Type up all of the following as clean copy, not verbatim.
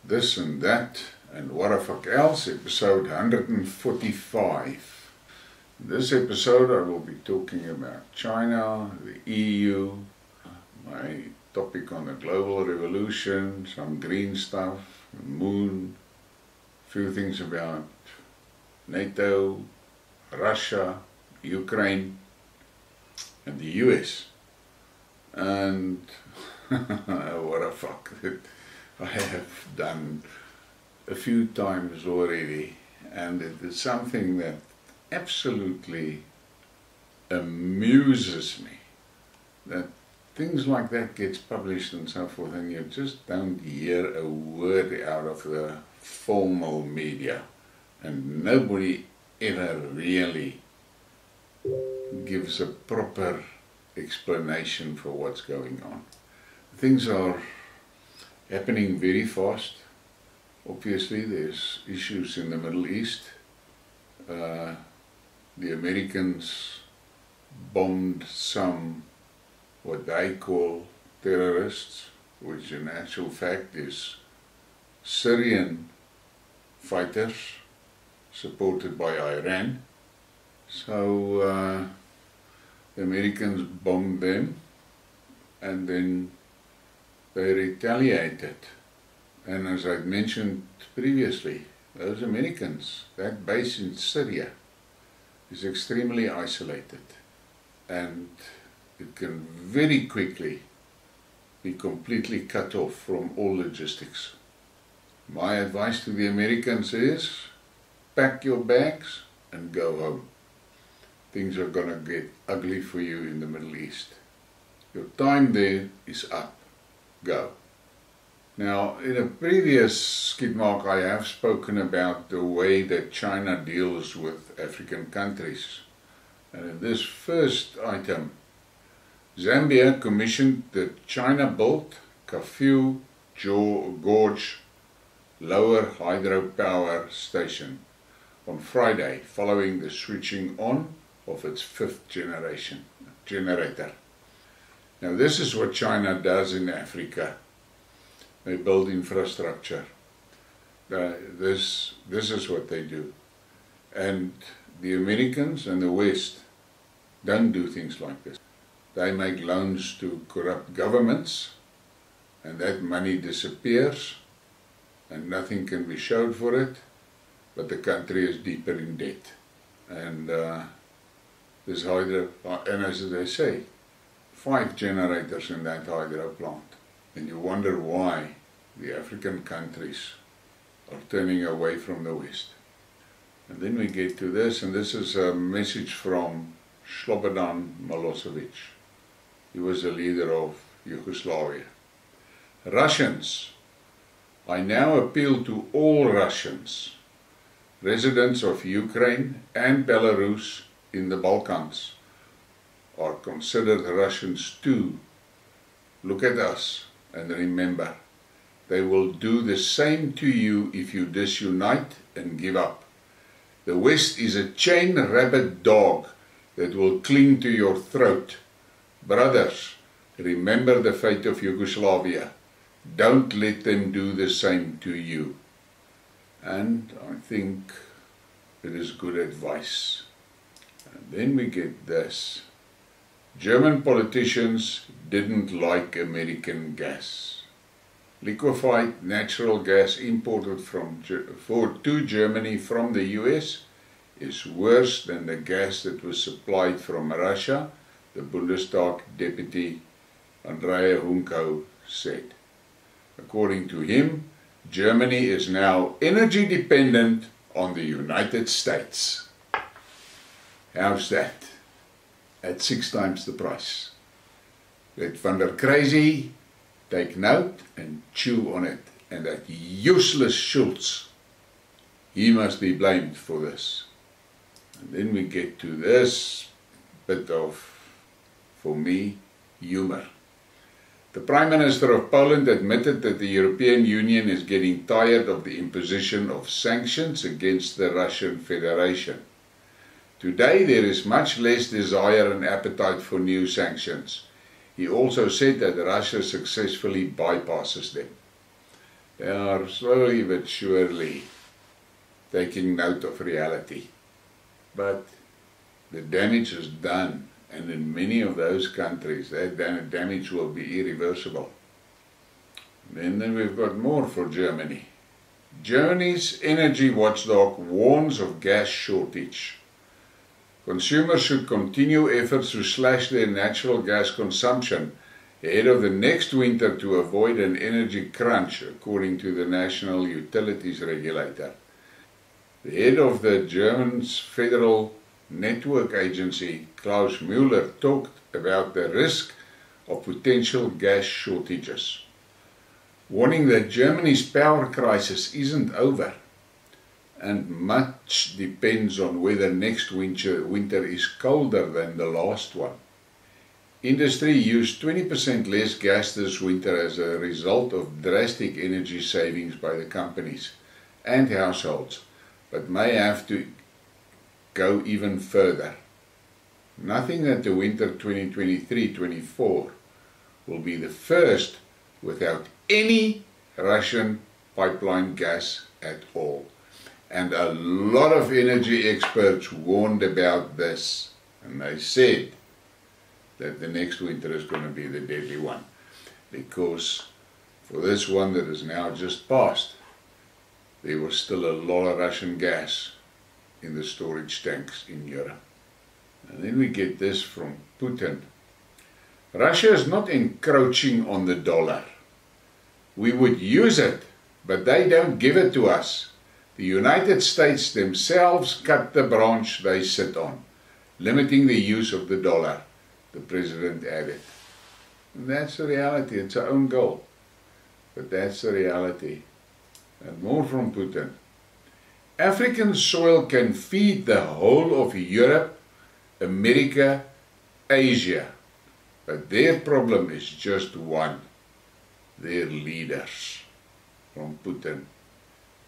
This and That and What the Fuck Else, episode 145. In this episode I will be talking about China, the EU, my topic on the global revolution, some green stuff, the moon, a few things about NATO, Russia, Ukraine and the US. And what a fuck that I have done a few times already, and it is something that absolutely amuses me, that things like that gets published and so forth and you just don't hear a word out of the formal media, and nobody ever really gives a proper explanation for what's going on. Things are happening very fast. Obviously there's issues in the Middle East. The Americans bombed some what they call terrorists, which in actual fact is Syrian fighters supported by Iran. So the Americans bombed them and then they retaliated. And as I mentioned previously, those Americans, that base in Syria is extremely isolated and it can very quickly be completely cut off from all logistics. My advice to the Americans is pack your bags and go home. Things are going to get ugly for you in the Middle East. Your time there is up. Go. Now, in a previous Skidmark I have spoken about the way that China deals with African countries. And in this first item, Zambia commissioned the China-built Kafue Gorge lower hydropower station on Friday, following the switching on of its fifth generation generator. Now this is what China does in Africa. They build infrastructure. This is what they do. And the Americans and the West don't do things like this. They make loans to corrupt governments and that money disappears and nothing can be showed for it, but the country is deeper in debt. And this hydro, and as they say, 5 generators in that hydro plant. And you wonder why the African countries are turning away from the West. And then we get to this, and this is a message from Slobodan Milosevic. He was the leader of Yugoslavia. Russians, I now appeal to all Russians, residents of Ukraine and Belarus in the Balkans, are considered Russians too. Look at us and remember, they will do the same to you if you disunite and give up. The West is a chain rabid dog that will cling to your throat. Brothers, remember the fate of Yugoslavia. Don't let them do the same to you. And I think it is good advice. And then we get this. German politicians didn't like American gas. Liquefied natural gas imported to Germany from the US is worse than the gas that was supplied from Russia, the Bundestag deputy Andrea Hunko said. According to him, Germany is now energy dependent on the United States. How's that? At 6 times the price. Let Van der Crazy take note and chew on it. And that useless Schultz, he must be blamed for this. And then we get to this bit of, for me, humor. The Prime Minister of Poland admitted that the European Union is getting tired of the imposition of sanctions against the Russian Federation. Today there is much less desire and appetite for new sanctions. He also said that Russia successfully bypasses them. They are slowly but surely taking note of reality. But the damage is done, and in many of those countries that damage will be irreversible. And then we've got more for Germany. Germany's energy watchdog warns of gas shortage. Consumers should continue efforts to slash their natural gas consumption ahead of the next winter to avoid an energy crunch, according to the National Utilities Regulator. The head of the German's Federal Network Agency, Klaus Müller, talked about the risk of potential gas shortages, warning that Germany's power crisis isn't over, and much depends on whether next winter is colder than the last one. Industry used 20% less gas this winter as a result of drastic energy savings by the companies and households, but may have to go even further. Nothing that the winter 2023-24 will be the first without any Russian pipeline gas at all. And a lot of energy experts warned about this, and they said that the next winter is going to be the deadly one, because for this one that is now just passed, there was still a lot of Russian gas in the storage tanks in Europe. And then we get this from Putin. Russia is not encroaching on the dollar. We would use it, but they don't give it to us. The United States themselves cut the branch they sit on, limiting the use of the dollar, the president added. And that's the reality. It's our own goal, but that's the reality. And more from Putin. African soil can feed the whole of Europe, America, Asia, but their problem is just one: their leaders. From Putin.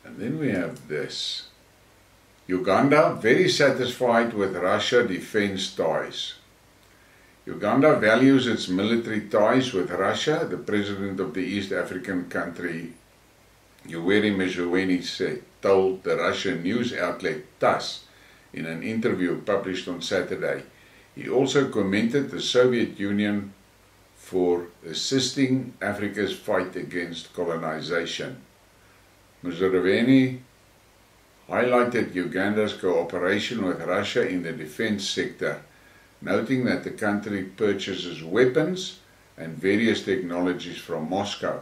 And then we have this. Uganda very satisfied with Russia defense ties. Uganda values its military ties with Russia, the president of the East African country, Yoweri Museveni, told the Russian news outlet TASS in an interview published on Saturday. He also commended the Soviet Union for assisting Africa's fight against colonization. Museveni highlighted Uganda's cooperation with Russia in the defense sector, noting that the country purchases weapons and various technologies from Moscow.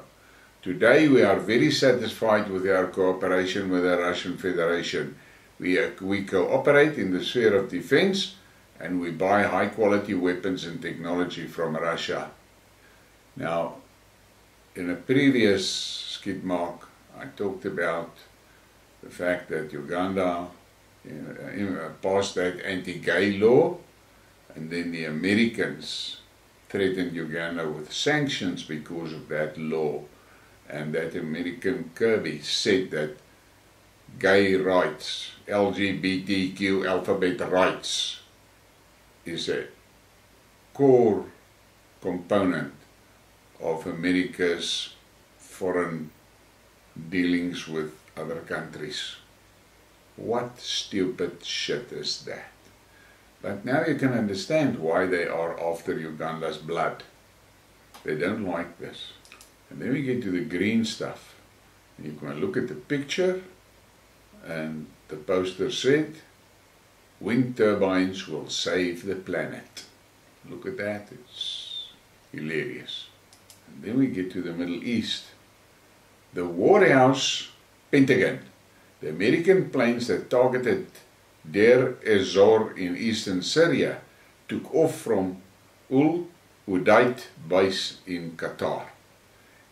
Today we are very satisfied with our cooperation with the Russian Federation. We cooperate in the sphere of defense, and we buy high quality weapons and technology from Russia. Now, in a previous Skidmark, I talked about the fact that Uganda passed that anti-gay law, and then the Americans threatened Uganda with sanctions because of that law. And that American Kirby said that gay rights, LGBTQ alphabet rights, is a core component of America's foreign dealings with other countries. What stupid shit is that? But now you can understand why they are after Uganda's blood. They don't like this. And then we get to the green stuff. And you can look at the picture, and the poster said, wind turbines will save the planet. Look at that, it's hilarious. And then we get to the Middle East. The Warhouse Pentagon, the American planes that targeted Deir ez-Zor in eastern Syria, took off from Al Udeid base in Qatar.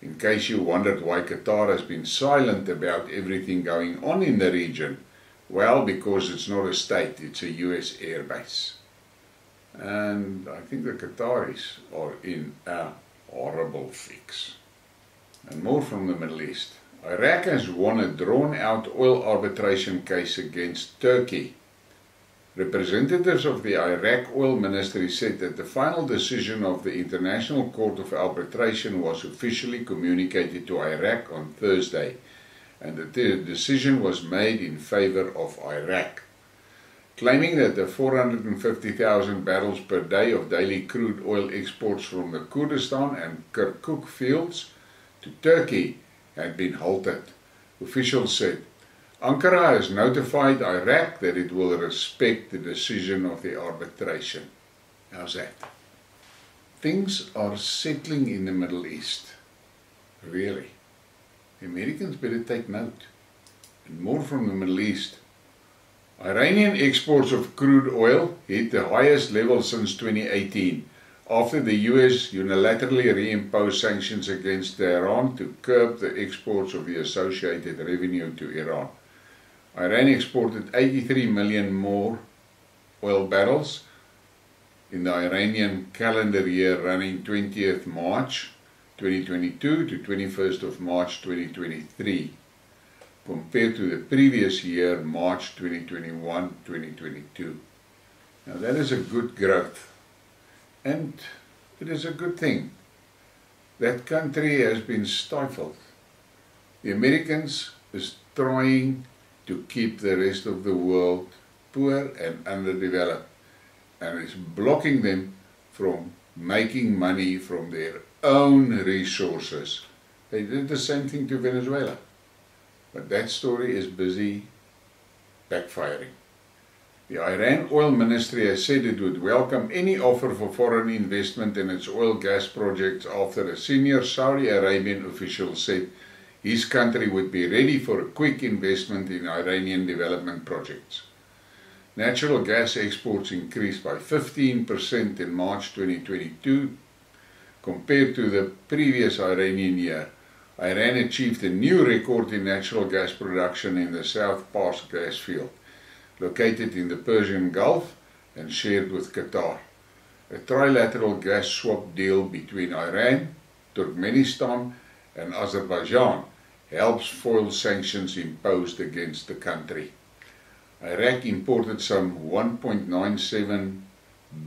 In case you wondered why Qatar has been silent about everything going on in the region, well, because it's not a state, it's a US airbase. And I think the Qataris are in a horrible fix. And more from the Middle East. Iraq has won a drawn-out oil arbitration case against Turkey. Representatives of the Iraq Oil Ministry said that the final decision of the International Court of Arbitration was officially communicated to Iraq on Thursday, and that the decision was made in favor of Iraq, claiming that the 450,000 barrels per day of daily crude oil exports from the Kurdistan and Kirkuk fields to Turkey had been halted. Officials said Ankara has notified Iraq that it will respect the decision of the arbitration. How's that? Things are settling in the Middle East. Really. The Americans better take note. And more from the Middle East. Iranian exports of crude oil hit the highest level since 2018, after the US unilaterally reimposed sanctions against Tehran to curb the exports of the associated revenue to Iran. Iran exported 83 million more oil barrels in the Iranian calendar year running 20th March 2022 to 21st of March 2023, compared to the previous year, March 2021-2022. Now that is a good growth, and it is a good thing. That country has been stifled. The Americans is trying to keep the rest of the world poor and underdeveloped, and is blocking them from making money from their own resources. They did the same thing to Venezuela, but that story is busy backfiring. The Iran Oil Ministry has said it would welcome any offer for foreign investment in its oil gas projects after a senior Saudi Arabian official said his country would be ready for a quick investment in Iranian development projects. Natural gas exports increased by 15% in March 2022 compared to the previous Iranian year. Iran achieved a new record in natural gas production in the South Pars gas field, located in the Persian Gulf and shared with Qatar. A trilateral gas swap deal between Iran, Turkmenistan and Azerbaijan helps foil sanctions imposed against the country. Iraq imported some $1.97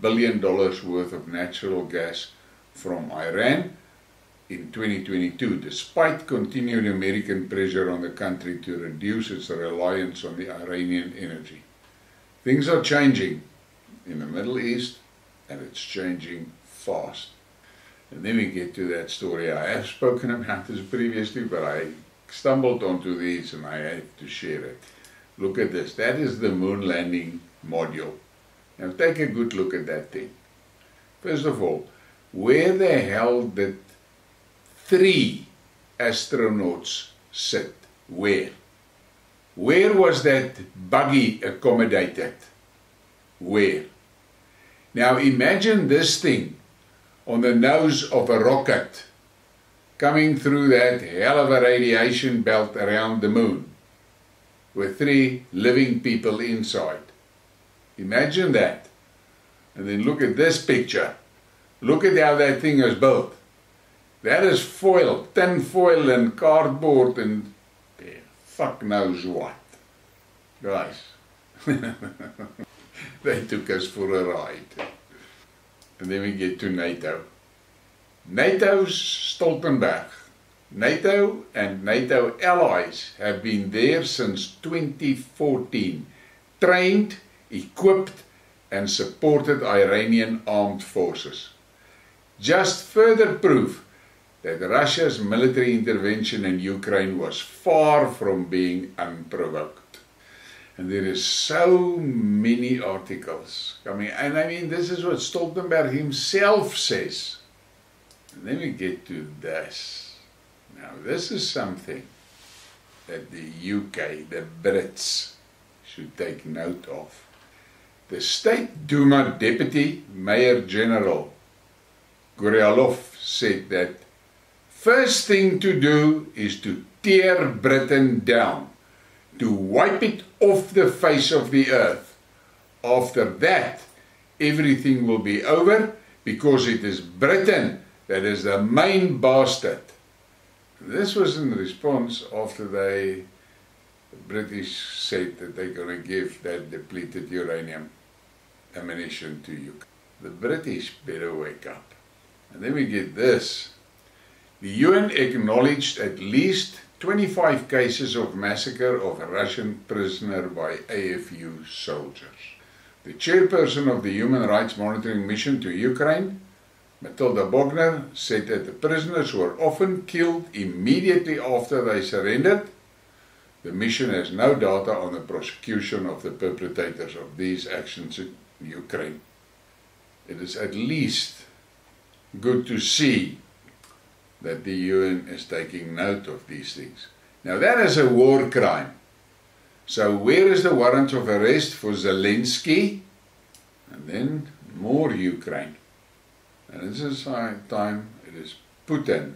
billion worth of natural gas from Iran in 2022, despite continued American pressure on the country to reduce its reliance on the Iranian energy. Things are changing in the Middle East, and it's changing fast. And then we get to that story. I have spoken about this previously, but I stumbled onto these and I have to share it. Look at this. That is the moon landing module. Now take a good look at that thing. First of all, where the hell did 3 astronauts sit? Where? Where was that buggy accommodated? Where? Now imagine this thing on the nose of a rocket coming through that hell of a radiation belt around the moon with 3 living people inside. Imagine that. And then look at this picture. Look at how that thing is built. That is foil, tin foil and cardboard and fuck knows what. Guys, they took us for a ride. And then we get to NATO. NATO's Stoltenberg. NATO and NATO allies have been there since 2014, trained, equipped and supported Iranian armed forces. Just further proof that Russia's military intervention in Ukraine was far from being unprovoked. And there is so many articles coming, and I mean this is what Stoltenberg himself says. And then we get to this. Now this is something that the UK, the Brits, should take note of. The State Duma Deputy Mayor General Gurialov said that first thing to do is to tear Britain down, to wipe it off the face of the earth. After that, everything will be over because it is Britain that is the main bastard. This was in response after they The British said that they're going to give that depleted uranium ammunition to Ukraine. The British better wake up. And then we get this. The UN acknowledged at least 25 cases of massacre of a Russian prisoner by AFU soldiers. The chairperson of the Human Rights Monitoring Mission to Ukraine, Matilda Bogner, said that the prisoners were often killed immediately after they surrendered. The mission has no data on the prosecution of the perpetrators of these actions in Ukraine. It is at least good to see that the UN is taking note of these things. Now that is a war crime. So where is the warrant of arrest for Zelensky? And then more Ukraine. And this is time it is Putin.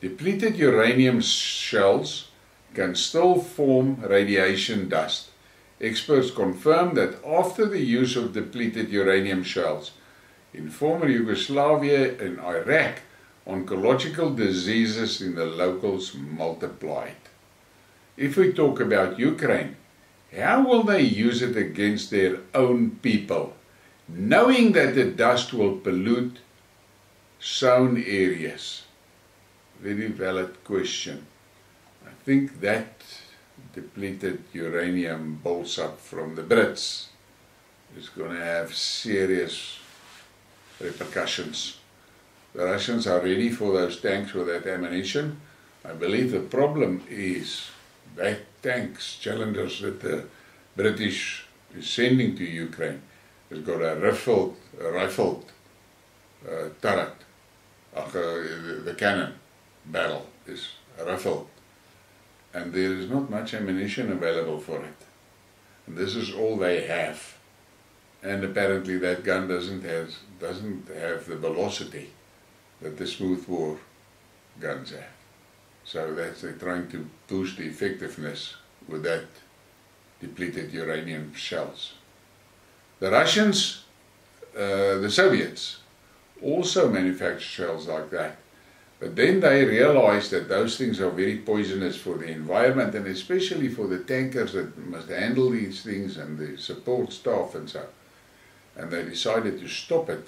Depleted uranium shells can still form radiation dust. Experts confirm that after the use of depleted uranium shells in former Yugoslavia and Iraq, oncological diseases in the locals multiplied. If we talk about Ukraine, how will they use it against their own people, knowing that the dust will pollute sown areas? Very valid question. I think that depleted uranium buildup from the Brits is going to have serious repercussions. The Russians are ready for those tanks with that ammunition. I believe the problem is that tanks, cylinders that the British is sending to Ukraine, has got a rifled turret. The cannon barrel is rifled. And there is not much ammunition available for it. And this is all they have. And apparently that gun doesn't have the velocity that the smooth bore guns have. So they're trying to boost the effectiveness with that depleted uranium shells. The Russians, the Soviets, also manufacture shells like that. But then they realized that those things are very poisonous for the environment, and especially for the tankers that must handle these things and the support staff and so. And they decided to stop it,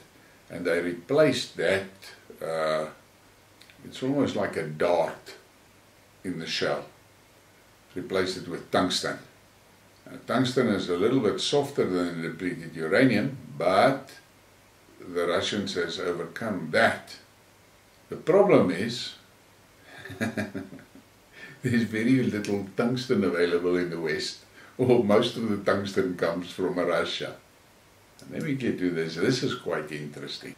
and they replaced that, it's almost like a dart in the shell. Replaced it with tungsten. Now, tungsten is a little bit softer than depleted uranium, but the Russians has overcome that. The problem is there's very little tungsten available in the West, or most of the tungsten comes from Russia. And then we get to this. This is quite interesting.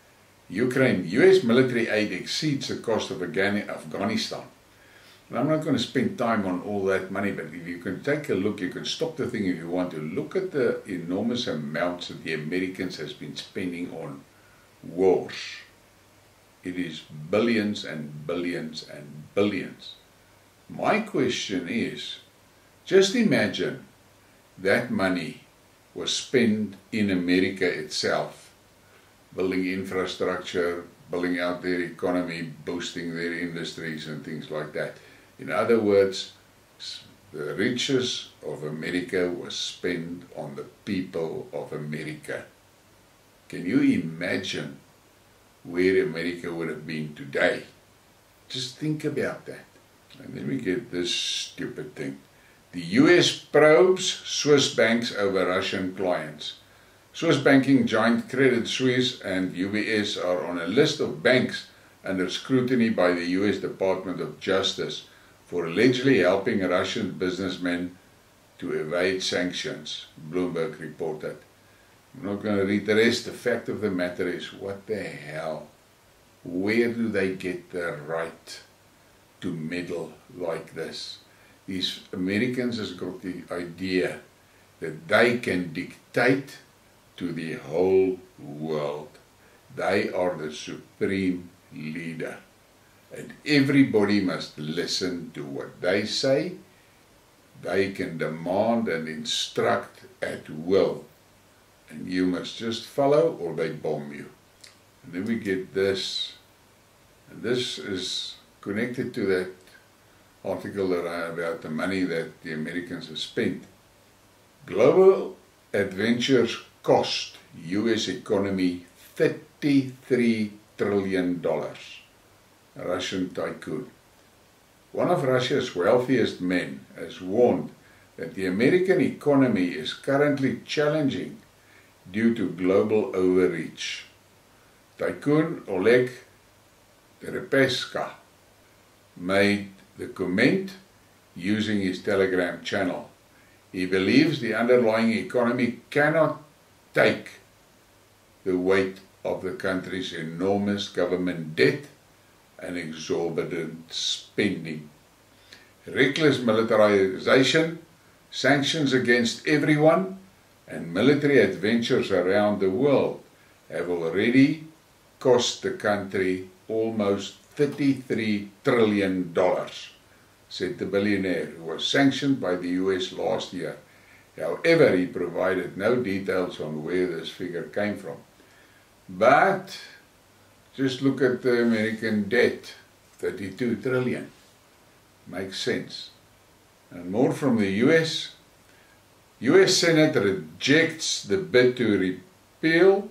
Ukraine, US military aid exceeds the cost of Afghanistan. And I'm not going to spend time on all that money, but if you can take a look, you can stop the thing if you want to. Look at the enormous amounts that the Americans has been spending on wars. It is billions and billions and billions. My question is, just imagine that money was spent in America itself, building infrastructure, building out their economy, boosting their industries and things like that. In other words, the riches of America was spent on the people of America. Can you imagine where America would have been today? Just think about that. And then we get this stupid thing. The US probes Swiss banks over Russian clients. Swiss banking giant Credit Suisse and UBS are on a list of banks under scrutiny by the US Department of Justice for allegedly helping Russian businessmen to evade sanctions, Bloomberg reported. I'm not going to read the rest. The fact of the matter is, what the hell? Where do they get the right to meddle like this? These Americans has got the idea that they can dictate to the whole world. They are the supreme leader. And everybody must listen to what they say. They can demand and instruct at will. And you must just follow or they bomb you. And then we get this. And this is connected to that article about the money that the Americans have spent. Global adventures cost US economy $33 trillion. Russian tycoon. One of Russia's wealthiest men has warned that the American economy is currently challenging due to global overreach. Tycoon Oleg Briekmerke made the comment using his Telegram channel. He believes the underlying economy cannot take the weight of the country's enormous government debt and exorbitant spending. Reckless militarization, sanctions against everyone, and military adventures around the world have already cost the country almost $33 trillion, said the billionaire, who was sanctioned by the US last year. However, he provided no details on where this figure came from. But just look at the American debt, 32 trillion. Makes sense. And more from the US. US Senate rejects the bid to repeal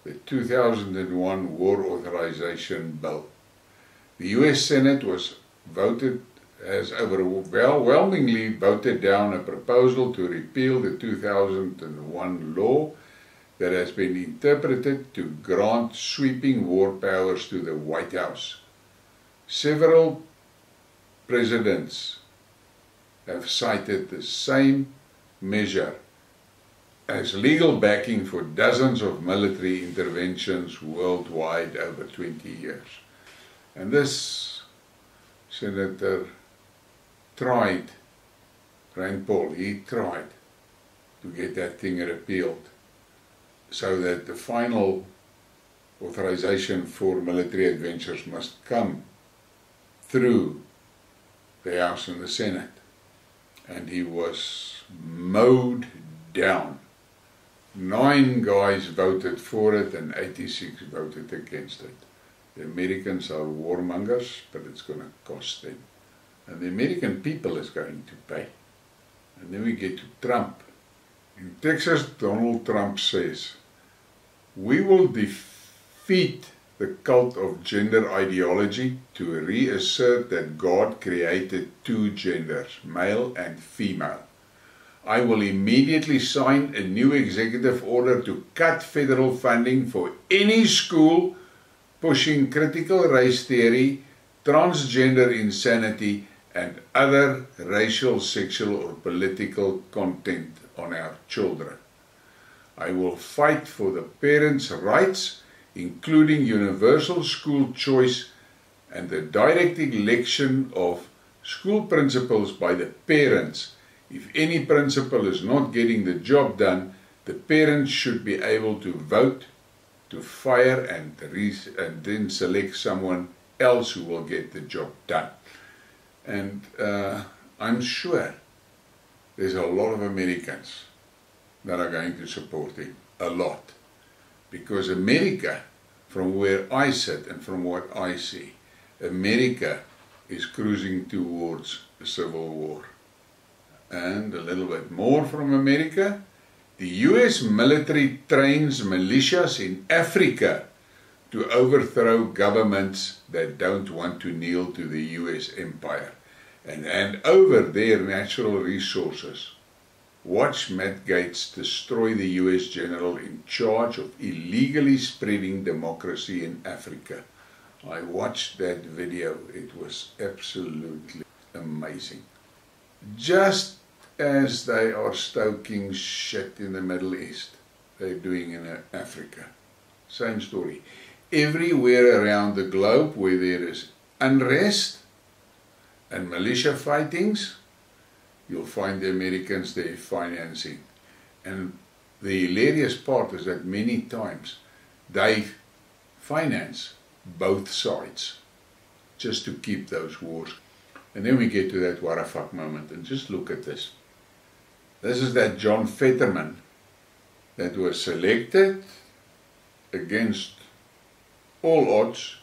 the 2001 War Authorization Bill. The US Senate has overwhelmingly voted down a proposal to repeal the 2001 law that has been interpreted to grant sweeping war powers to the White House. Several presidents have cited the same measure as legal backing for dozens of military interventions worldwide over 20 years. And this senator tried, Rand Paul, he tried to get that thing repealed so that the final authorization for military adventures must come through the House and the Senate. And he was mowed down. 9 guys voted for it and 86 voted against it. The Americans are warmongers, but it's going to cost them. And the American people is going to pay. And then we get to Trump. In Texas, Donald Trump says, "We will defeat the cult of gender ideology to reassert that God created 2 genders, male and female. I will immediately sign a new executive order to cut federal funding for any school pushing critical race theory, transgender insanity, and other racial, sexual, or political content on our children. I will fight for the parents' rights, including universal school choice and the direct election of school principals by the parents. If any principal is not getting the job done, the parents should be able to vote to fire and then select someone else who will get the job done." And I'm sure there's a lot of Americans that are going to support him, a lot. Because America, from where I sit and from what I see, America is cruising towards a civil war. And a little bit more from America, the US military trains militias in Africa to overthrow governments that don't want to kneel to the US empire and hand over their natural resources. Watch Matt Gaetz destroy the US general in charge of illegally spreading democracy in Africa. I watched that video. It was absolutely amazing. Just as they are stoking shit in the Middle East, they're doing in Africa. Same story. Everywhere around the globe where there is unrest and militia fightings, you'll find the Americans there financing. And the hilarious part is that many times they finance both sides just to keep those wars. And then we get to that what the fuck moment, and just look at this. This is that John Fetterman that was selected against all odds,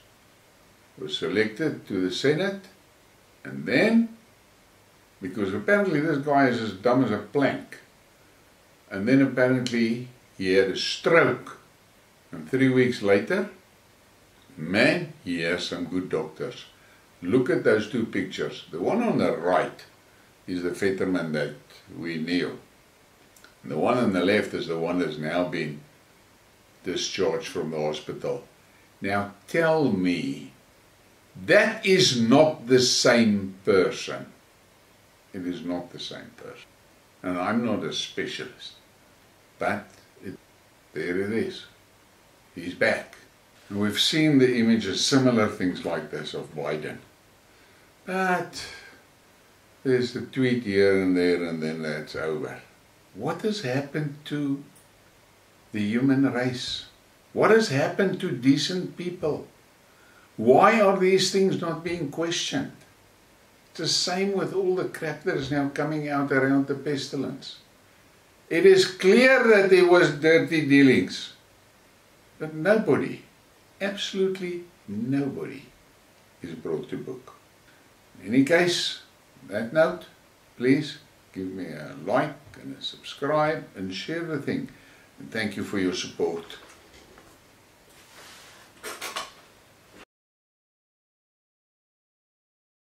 was selected to the Senate, And then, because apparently this guy is as dumb as a plank, and then apparently he had a stroke, and 3 weeks later, man, he has some good doctors. Look at those two pictures. The one on the right is the Fetterman that we knew. And the one on the left is the one that's now been discharged from the hospital. Now tell me, that is not the same person. It is not the same person. And I'm not a specialist. But there it is. He's back. And we've seen the images, similar things like this of Biden. But there's the tweet here and there, and then that's over. What has happened to the human race? What has happened to decent people? Why are these things not being questioned? It's the same with all the crap that is now coming out around the pestilence. It is clear that there was dirty dealings. But nobody, absolutely nobody, is brought to book. In any case, on that note, please give me a like and a subscribe and share the thing. And thank you for your support.